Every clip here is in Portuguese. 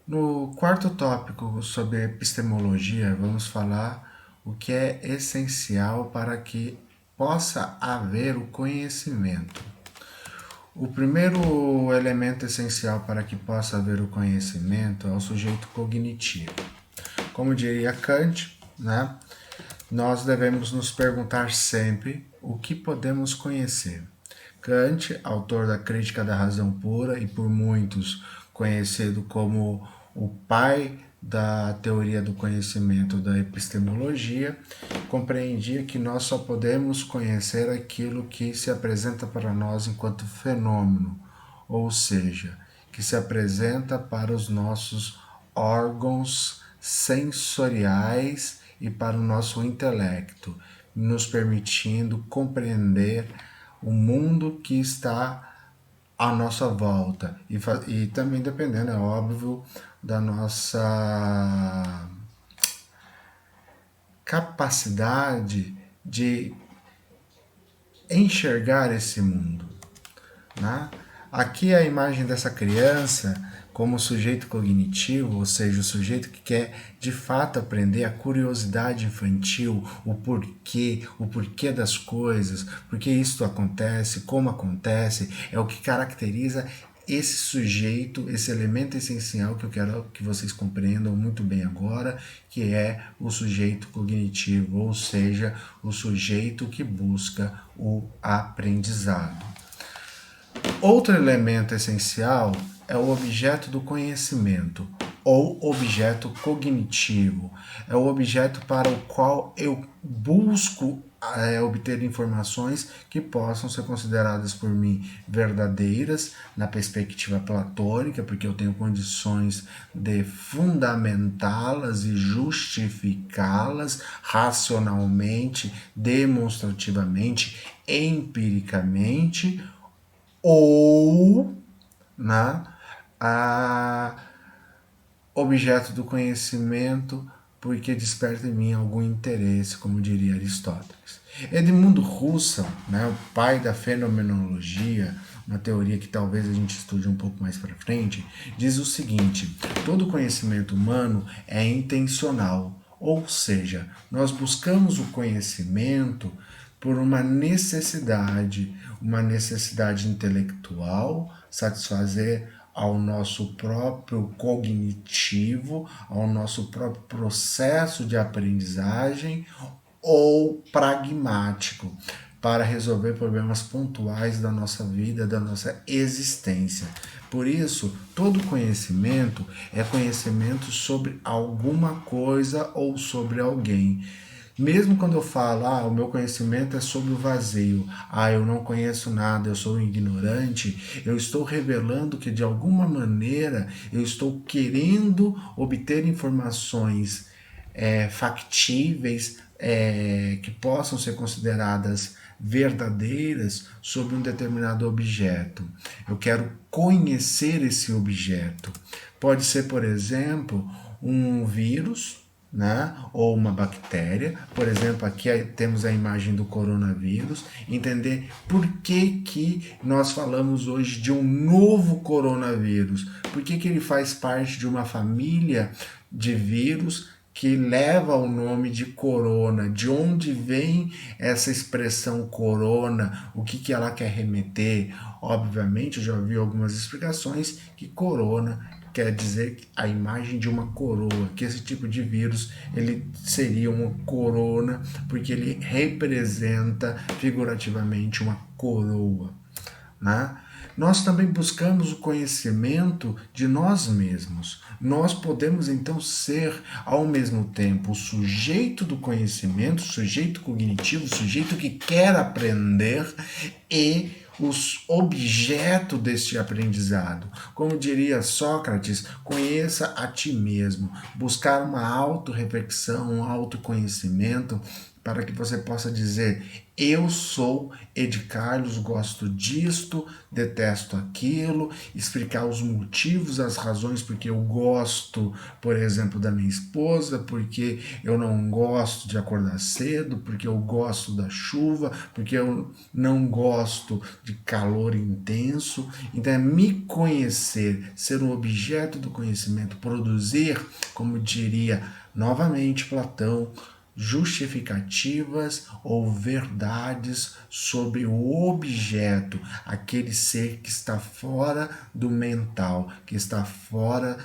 No quarto tópico sobre epistemologia, vamos falar o que é essencial para que possa haver o conhecimento. O primeiro elemento essencial para que possa haver o conhecimento é o sujeito cognitivo. Como diria Kant, né, nós devemos nos perguntar sempre o que podemos conhecer. Kant, autor da Crítica da Razão Pura e por muitos conhecido como o pai da teoria do conhecimento da epistemologia, compreendia que nós só podemos conhecer aquilo que se apresenta para nós enquanto fenômeno, ou seja, que se apresenta para os nossos órgãos sensoriais e para o nosso intelecto, nos permitindo compreender o mundo que está à nossa volta e também dependendo, é óbvio, da nossa capacidade de enxergar esse mundo, né? Aqui a imagem dessa criança como sujeito cognitivo, ou seja, o sujeito que quer de fato aprender a curiosidade infantil, o porquê das coisas, por que isso acontece, como acontece, é o que caracteriza esse sujeito, esse elemento essencial que eu quero que vocês compreendam muito bem agora, que é o sujeito cognitivo, ou seja, o sujeito que busca o aprendizado. Outro elemento essencial é o objeto do conhecimento, ou objeto cognitivo. É o objeto para o qual eu busco obter informações que possam ser consideradas por mim verdadeiras na perspectiva platônica, porque eu tenho condições de fundamentá-las e justificá-las racionalmente, demonstrativamente, empiricamente, ou né, a objeto do conhecimento porque desperta em mim algum interesse, como diria Aristóteles. Edmundo Husserl, né, o pai da fenomenologia, uma teoria que talvez a gente estude um pouco mais para frente, diz o seguinte: todo conhecimento humano é intencional, ou seja, nós buscamos o conhecimento por uma necessidade intelectual, satisfazer ao nosso próprio cognitivo, ao nosso próprio processo de aprendizagem, ou pragmático, para resolver problemas pontuais da nossa vida, da nossa existência. Por isso, todo conhecimento é conhecimento sobre alguma coisa ou sobre alguém. Mesmo quando eu falo, o meu conhecimento é sobre o vazio, eu não conheço nada, eu sou um ignorante, eu estou revelando que de alguma maneira eu estou querendo obter informações factíveis, que possam ser consideradas verdadeiras sobre um determinado objeto. Eu quero conhecer esse objeto. Pode ser, por exemplo, um vírus, né? Ou uma bactéria. Por exemplo, aqui temos a imagem do coronavírus. Entender por que nós falamos hoje de um novo coronavírus. Por que ele faz parte de uma família de vírus que leva o nome de corona. De onde vem essa expressão corona? O que ela quer remeter? Obviamente, eu já vi algumas explicações que corona quer dizer a imagem de uma coroa, que esse tipo de vírus ele seria uma corona porque ele representa figurativamente uma coroa, né? Nós também buscamos o conhecimento de nós mesmos. Nós podemos então ser, ao mesmo tempo, o sujeito do conhecimento, o sujeito cognitivo, o sujeito que quer aprender e os objetos deste aprendizado. Como diria Sócrates, conheça a ti mesmo. Buscar uma autorreflexão, um autoconhecimento para que você possa dizer: eu sou Ed Carlos, gosto disto, detesto aquilo, explicar os motivos, as razões porque eu gosto, por exemplo, da minha esposa, porque eu não gosto de acordar cedo, porque eu gosto da chuva, porque eu não gosto de calor intenso. Então é me conhecer, ser o objeto do conhecimento, produzir, como diria novamente Platão, justificativas ou verdades sobre o objeto, aquele ser que está fora do mental, que está fora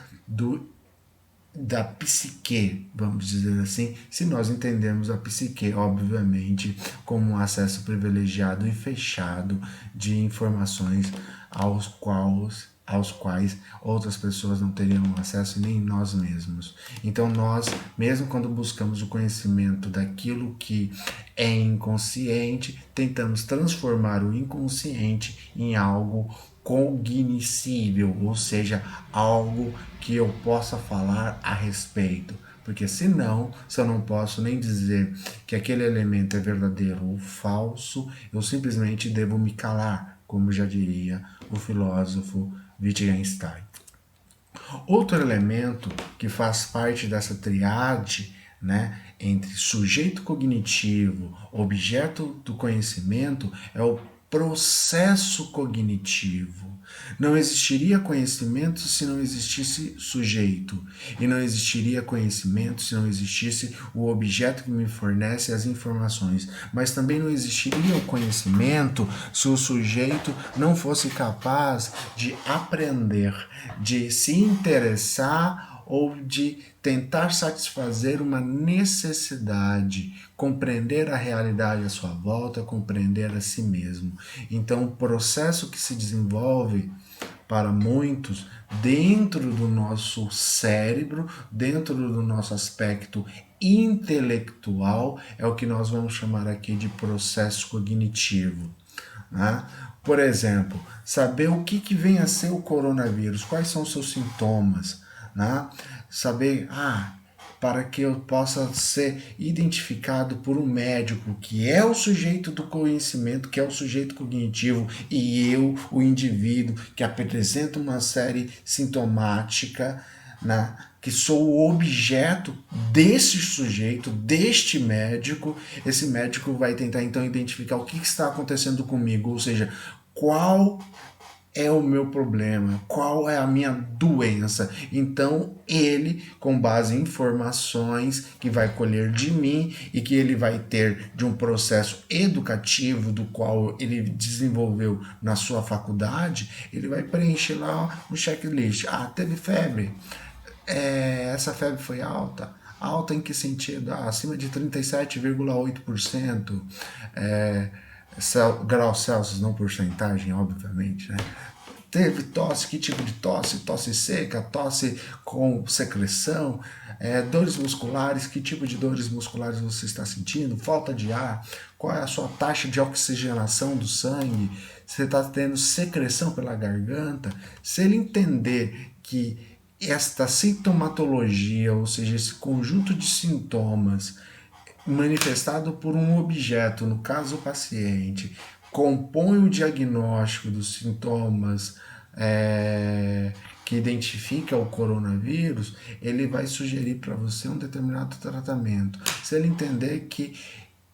da psique, vamos dizer assim, se nós entendemos a psique, obviamente, como um acesso privilegiado e fechado de informações aos quais outras pessoas não teriam acesso, nem nós mesmos. Então nós, mesmo quando buscamos o conhecimento daquilo que é inconsciente, tentamos transformar o inconsciente em algo cognoscível, ou seja, algo que eu possa falar a respeito. Porque senão, se eu não posso nem dizer que aquele elemento é verdadeiro ou falso, eu simplesmente devo me calar, como já diria o filósofo Wittgenstein. Outro elemento que faz parte dessa triade, né, entre sujeito cognitivo, objeto do conhecimento, é o processo cognitivo. Não existiria conhecimento se não existisse sujeito, e não existiria conhecimento se não existisse o objeto que me fornece as informações, mas também não existiria o conhecimento se o sujeito não fosse capaz de aprender, de se interessar ou de tentar satisfazer uma necessidade, compreender a realidade à sua volta, compreender a si mesmo. Então, o processo que se desenvolve para muitos dentro do nosso cérebro, dentro do nosso aspecto intelectual, é o que nós vamos chamar aqui de processo cognitivo. Né? Por exemplo, saber o que vem a ser o coronavírus, quais são os seus sintomas, né? Saber, para que eu possa ser identificado por um médico que é o sujeito do conhecimento, que é o sujeito cognitivo, e eu, o indivíduo que apresenta uma série sintomática, né, que sou o objeto desse sujeito, deste médico. Esse médico vai tentar então identificar o que está acontecendo comigo, ou seja, qual é o meu problema, qual é a minha doença. Então ele, com base em informações que vai colher de mim e que ele vai ter de um processo educativo do qual ele desenvolveu na sua faculdade, ele vai preencher lá um checklist. Teve febre, essa febre foi alta. Alta em que sentido? Acima de 37,8%. Graus Celsius, não porcentagem, obviamente, né? Teve tosse, que tipo de tosse? Tosse seca, tosse com secreção, dores musculares, que tipo de dores musculares você está sentindo? Falta de ar, qual é a sua taxa de oxigenação do sangue? Você está tendo secreção pela garganta? Se ele entender que esta sintomatologia, ou seja, esse conjunto de sintomas manifestado por um objeto, no caso o paciente, compõe o diagnóstico dos sintomas que identifica o coronavírus, ele vai sugerir para você um determinado tratamento. Se ele entender que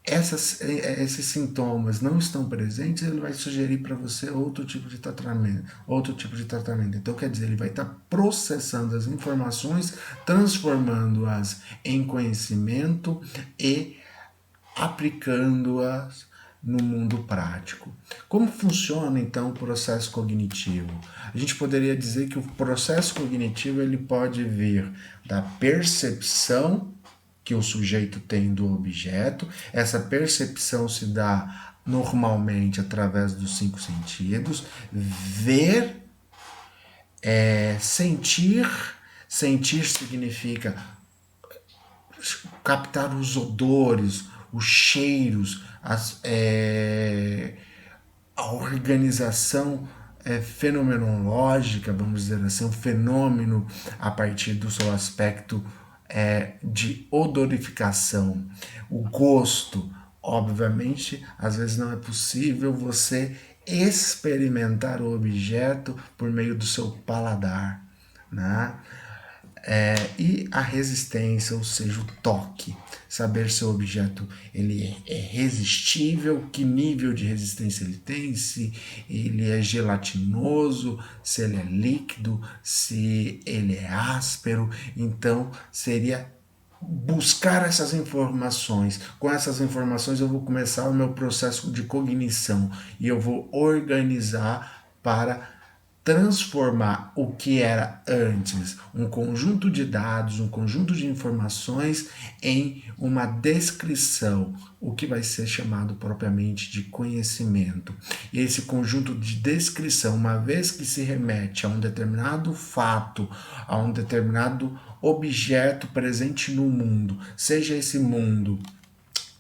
esses sintomas não estão presentes, ele vai sugerir para você outro tipo de tratamento. Então, quer dizer, ele vai estar processando as informações, transformando-as em conhecimento e aplicando-as no mundo prático. Como funciona então o processo cognitivo? A gente poderia dizer que o processo cognitivo ele pode vir da percepção que o sujeito tem do objeto. Essa percepção se dá normalmente através dos 5 sentidos. Ver, sentir. Sentir significa captar os odores, os cheiros, a organização fenomenológica, vamos dizer assim, um fenômeno a partir do seu aspecto de odorificação. O gosto, obviamente, às vezes não é possível você experimentar o objeto por meio do seu paladar, né? E a resistência, ou seja, o toque, saber se o objeto ele é resistível, que nível de resistência ele tem, se ele é gelatinoso, se ele é líquido, se ele é áspero. Então seria buscar essas informações. Com essas informações eu vou começar o meu processo de cognição e eu vou organizar para transformar o que era antes um conjunto de dados, um conjunto de informações em uma descrição, o que vai ser chamado propriamente de conhecimento. E esse conjunto de descrição, uma vez que se remete a um determinado fato, a um determinado objeto presente no mundo, seja esse mundo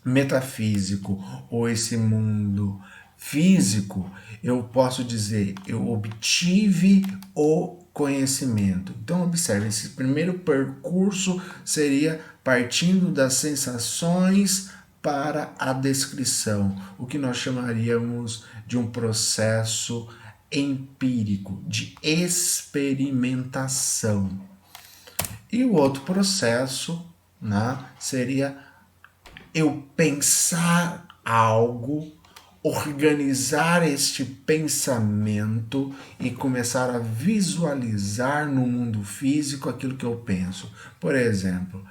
metafísico ou esse mundo físico, eu posso dizer, eu obtive o conhecimento. Então, observe, esse primeiro percurso seria partindo das sensações para a descrição, o que nós chamaríamos de um processo empírico, de experimentação. E o outro processo, né, seria eu pensar algo, organizar este pensamento e começar a visualizar no mundo físico aquilo que eu penso. Por exemplo,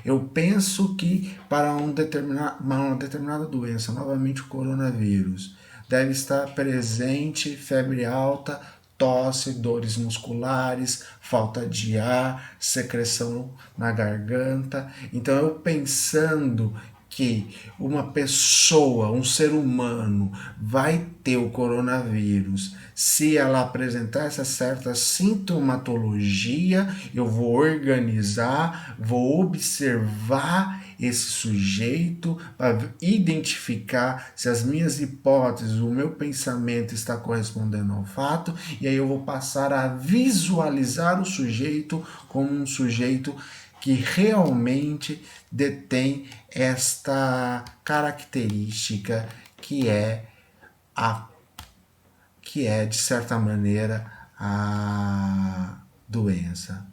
eu penso que para uma determinada doença, novamente o coronavírus, deve estar presente febre alta, tosse, dores musculares, falta de ar, secreção na garganta. Então eu pensando que uma pessoa, um ser humano, vai ter o coronavírus, se ela apresentar essa certa sintomatologia, eu vou organizar, vou observar esse sujeito para identificar se as minhas hipóteses, o meu pensamento está correspondendo ao fato, e aí eu vou passar a visualizar o sujeito como um sujeito que realmente detém esta característica que é de certa maneira a doença.